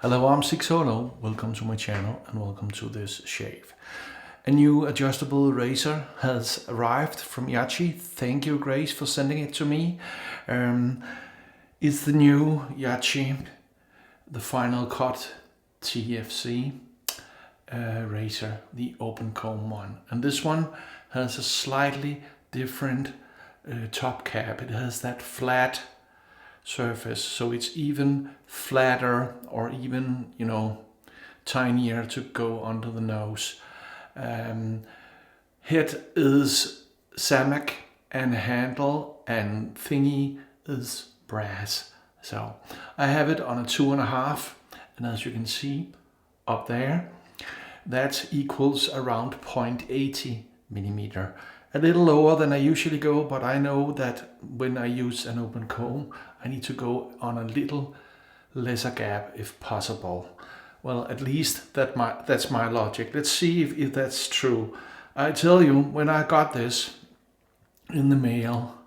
Hello, I'm sigsolo. Welcome to my channel and welcome to this shave. A new adjustable razor has arrived from Yaqi. Thank you, Grace, for sending it to me. It's the new Yaqi, the Final Cut TFC razor, the open comb one. And this one has a slightly different top cap. It has that flat surface, so it's even flatter or even, tinier to go under the nose. Head is ceramic and handle and thingy is brass. So I have it on a 2.5, and as you can see up there, that equals around 0.80 millimeter. A little lower than I usually go, but I know that when I use an open comb, I need to go on a little lesser gap if possible. Well, at least that's my logic. Let's see if that's true. I tell you, when I got this in the mail,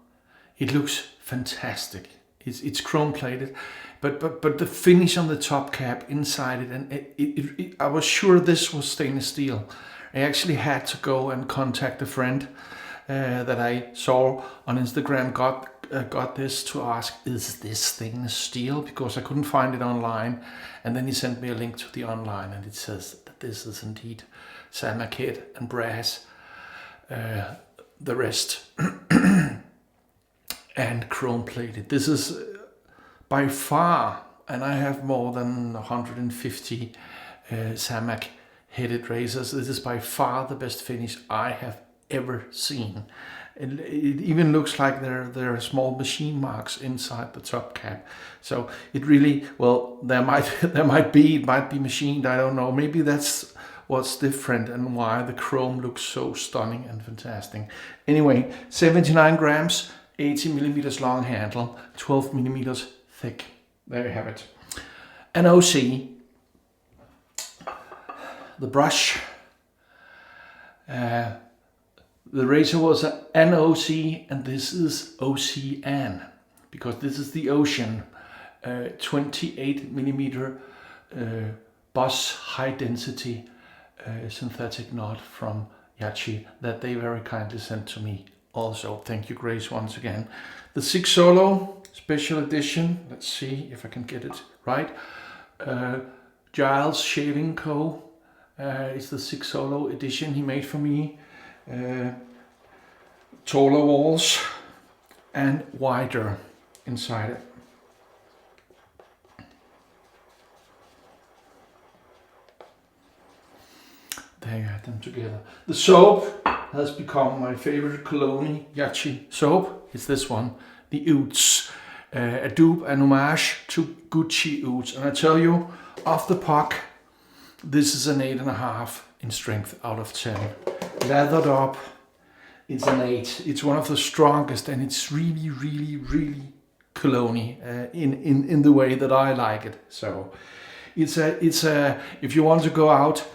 it looks fantastic. It's chrome plated, but the finish on the top cap inside it, and I was sure this was stainless steel. I actually had to go and contact a friend that I saw on Instagram, got this to ask, is this stainless steel? Because I couldn't find it online. And then he sent me a link to the online, and it says that this is indeed ceramic head and brass, the rest and chrome plated. This is by far, and I have more than 150 ceramic headed razors, this is by far the best finish I have ever seen. It even looks like there are small machine marks inside the top cap. So it really, well, it might be machined, I don't know. Maybe that's what's different and why the chrome looks so stunning and fantastic. Anyway, 79 grams, 80 millimeters long handle, 12 millimeters thick. There you have it. An OC, the brush, the razor was an OC, and this is OCN, because this is the Ocean 28 millimeter Boss high density synthetic knot from Yaqi that they very kindly sent to me. Also, thank you, Grace, once again. The sigsolo special edition. Let's see if I can get it right. Giles Shaving Co. It's the sigsolo edition he made for me. Taller walls and wider inside it. There you have them together. The soap has become my favorite cologne Yaqi soap. It's this one, the Ouds. A dupe, an homage to Gucci Ouds. And I tell you, off the puck, this is an 8.5 in strength out of 10. Lathered up, it's an 8. It's one of the strongest, and it's really, really, really cologne in the way that I like it. So it's a if you want to go out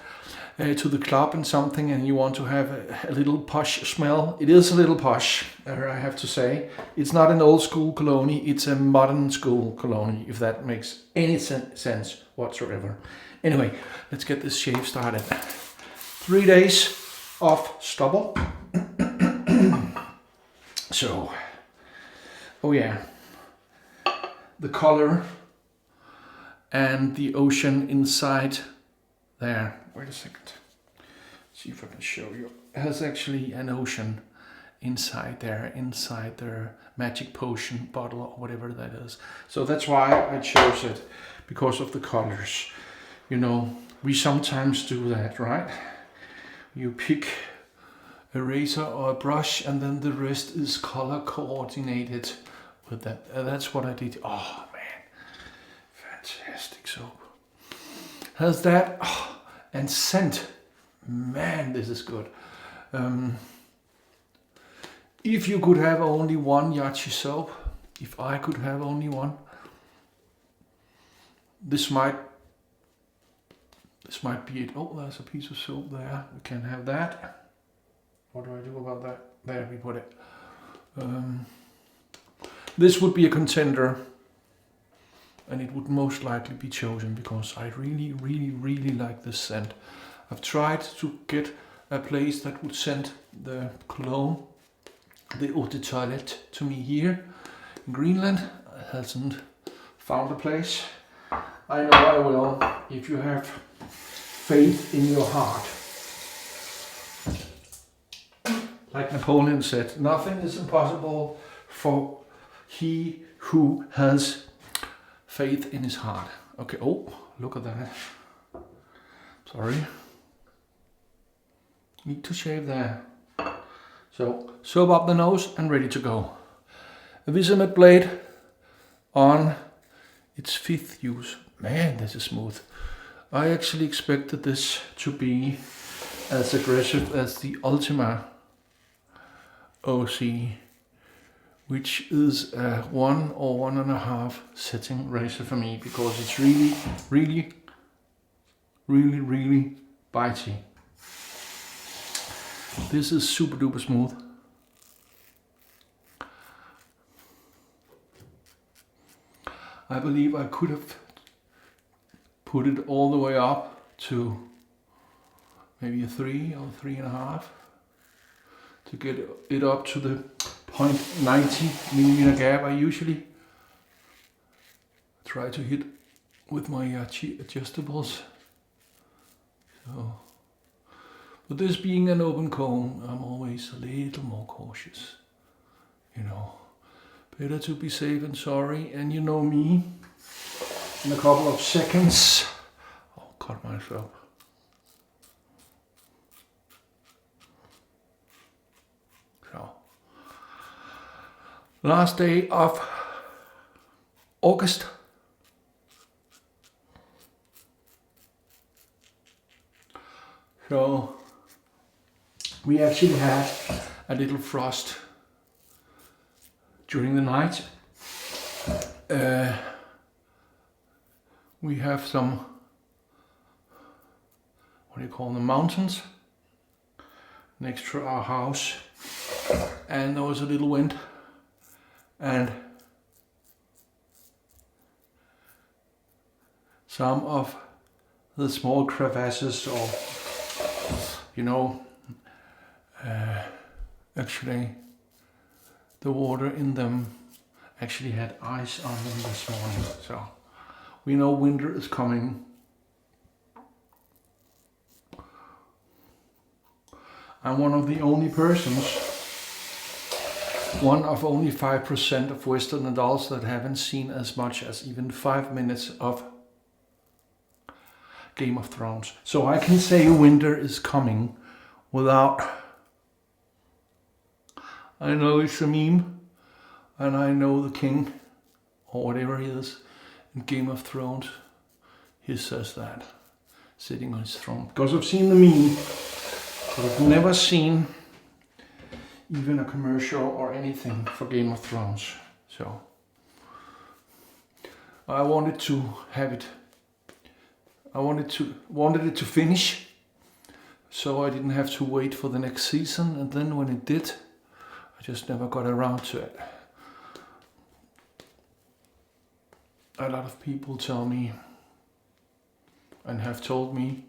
to the club and something, and you want to have a little posh smell, it is a little posh, I have to say. It's not an old school cologne, it's a modern school cologne, if that makes any sense whatsoever. Anyway, let's get this shave started. 3 days of stubble. So, oh yeah, the color and the ocean inside there. Wait a second. See if I can show you. It has actually an ocean inside there, inside their magic potion bottle or whatever that is. So that's why I chose it, because of the colors. We sometimes do that, right? You pick a razor or a brush, and then the rest is color coordinated with that. That's what I did. Oh man, fantastic soap. Has that, and scent. Man, this is good. If you could have only one Yaqi soap, if I could have only one, this might be it. Oh, there's a piece of soap there. We can have that. What do I do about that? There we put it. This would be a contender and it would most likely be chosen because I really like this scent. I've tried to get a place that would send the cologne, the eau de toilette, to me here in Greenland. I hasn't found a place. I know I will if you have faith in your heart. Like Napoleon said, nothing is impossible for he who has faith in his heart. Okay, oh, look at that. Sorry. Need to shave there. So, soap up the nose and ready to go. A Wizamet blade on its 5th use. Man, this is smooth. I actually expected this to be as aggressive as the Ultima OC, which is a 1 or 1.5 setting razor for me because it's really bitey. This is super duper smooth. I believe I could have put it all the way up to maybe a 3 or 3.5 to get it up to the 0.90 millimeter gap I usually try to hit with my Yaqi adjustables. So, but this being an open comb, I'm always a little more cautious, you know. Better to be safe than sorry, and you know me, in a couple of seconds, I'll cut myself. So, last day of August. So, we actually had a little frost during the night. We have some, what do you call them, mountains next to our house, and there was a little wind, and some of the small crevasses, or you know, actually the water in them actually had ice on them this morning, so we know winter is coming. I'm one of the only persons, one of only 5% of Western adults that haven't seen as much as even 5 minutes of Game of Thrones. So I can say winter is coming without, I know it's a meme, and I know the king, or whatever he is, in Game of Thrones, he says that, sitting on his throne. Because I've seen the meme, but I've never seen even a commercial or anything for Game of Thrones. So I wanted to have it, I wanted it to finish, so I didn't have to wait for the next season, and then when it did, I just never got around to it. A lot of people tell me and have told me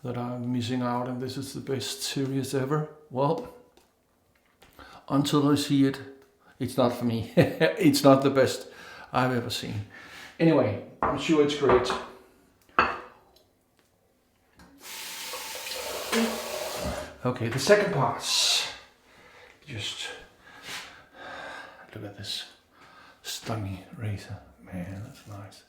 that I'm missing out and this is the best series ever. Well, until I see it, it's not for me. It's not the best I've ever seen. Anyway, I'm sure it's great. Okay, the second part. Just look at this stunning razor. Man, that's nice.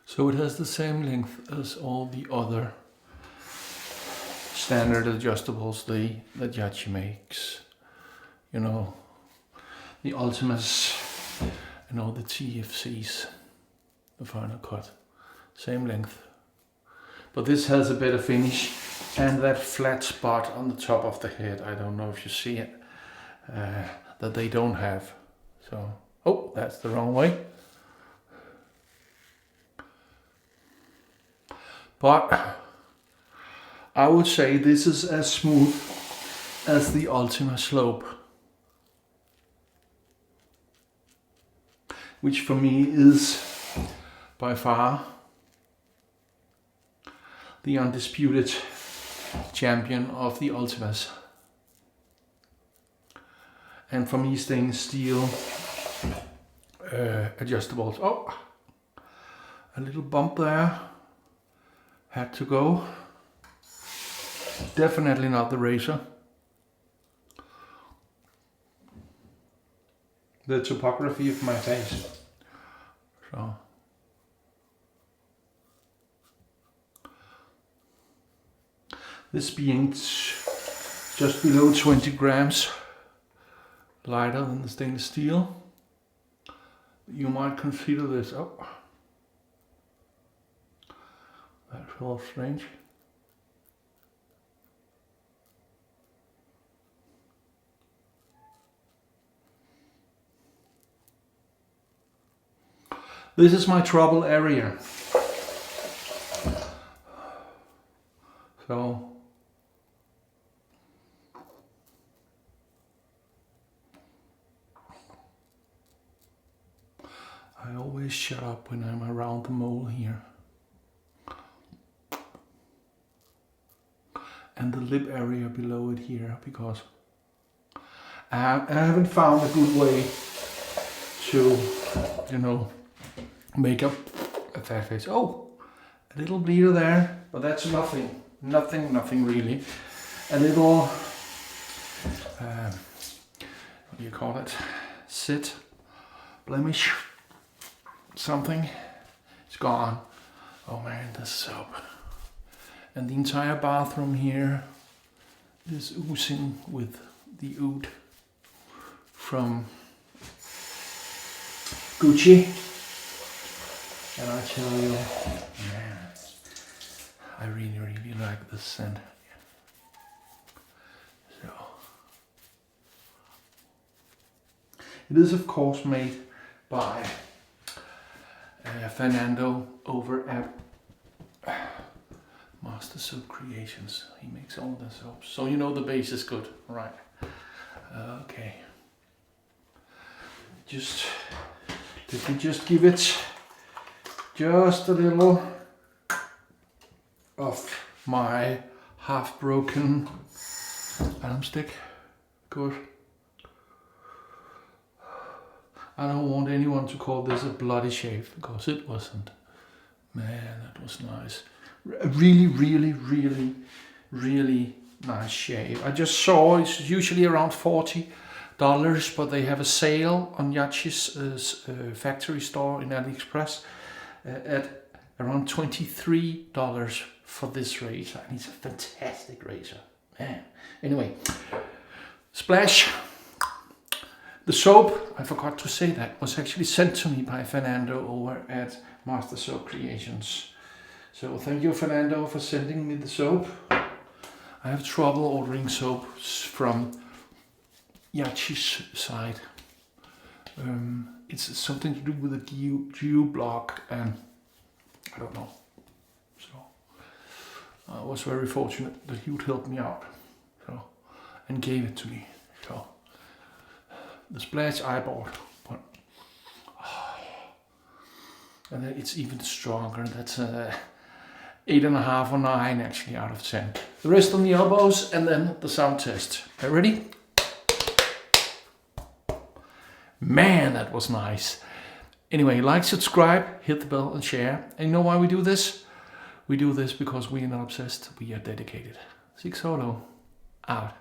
So it has the same length as all the other standard adjustables that Yaqi makes. You know, the Ultimas and all the TFCs, the final cut. Same length. But this has a better finish, and that flat spot on the top of the head, I don't know if you see it, that they don't have. So, oh, that's the wrong way. But I would say this is as smooth as the Ultima slope, which for me is by far the undisputed champion of the Ultimas. And for me, stainless steel adjustables. Oh, a little bump there. Had to go. Definitely not the razor. The topography of my face. So. This being just below 20 grams lighter than the stainless steel, you might consider this. Oh, that feels strange. This is my trouble area. So I always shut up when I'm around the mole here. And the lip area below it here, because I haven't found a good way to, you know, make up a fat face. Oh, a little bleeder there, but that's nothing. Nothing really. A little, what do you call it? Sit, blemish, something. It's gone. Oh man, this soap. And the entire bathroom here is oozing with the oud from Gucci. And I tell you, man, I really like this scent. So, it is of course made by Fernando over at Master Soap Creations. He makes all the soaps, so you know the base is good, right? Okay. Let me just give it just a little of my half-broken arm stick. Good. I don't want anyone to call this a bloody shave, because it wasn't. Man, that was nice. A really nice shave. I just saw it's usually around $40, but they have a sale on Yaqi's factory store in AliExpress at around $23 for this razor. And it's a fantastic razor, man. Anyway, splash. The soap, I forgot to say that, was actually sent to me by Fernando over at Master Soap Creations. So thank you, Fernando, for sending me the soap. I have trouble ordering soaps from Yaqi's side. It's something to do with the geo block, and I don't know. So I was very fortunate that he would help me out, so, and gave it to me. So the splash I bought, but and then it's even stronger. That's 8.5 or 9 actually out of 10. The rest on the elbows, and then the sound test. Are you ready? Man, that was nice. Anyway, like, subscribe, hit the bell and share. And you know why we do this? We do this because we are not obsessed, we are dedicated. Sigsolo, out.